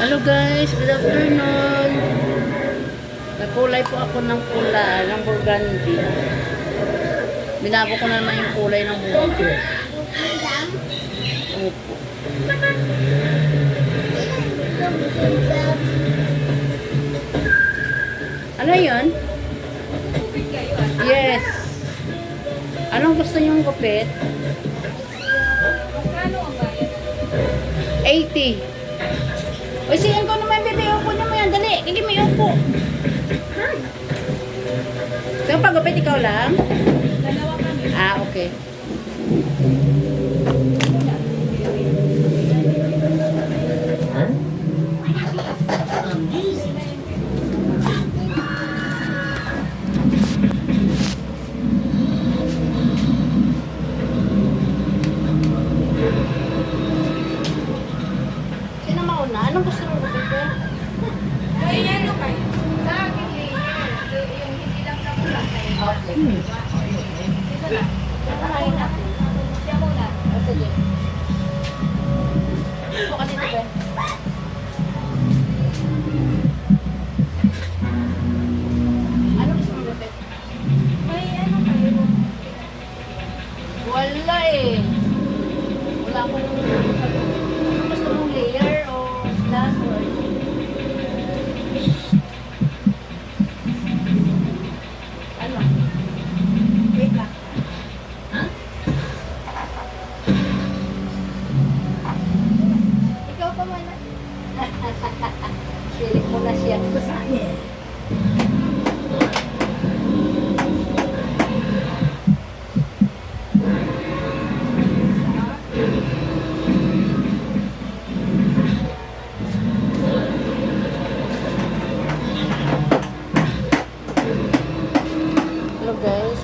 Hello guys, good afternoon. Nagkulay po ako ng pula, ng burgundy. Binago ko na naman yung kulay ng buhok ko. Opo. Ano yun? Yes. Anong gusto niyong gupit? 80. Uy, siyan ko naman, bebe. Upo naman yan. Dali. Kaya may upo. So, pagupit ikaw lang? Dalawa kami. Ah, okay. Sino mauna? Anong gusto mo gupit ko? Ay, ano kayo? Sa akin, yung hindi lang na mula kayo. Okay. Isa lang. Kakain na. Siya muna. O, sige. Upo ka dito, be. Ano gusto mo gupit? May ano kayo? Wala eh. Wala akong... Ano gusto mong layer o slash or... Ano? Wait lang. Ha? Ikaw pa muna. Silip mo na siya. Hello guys,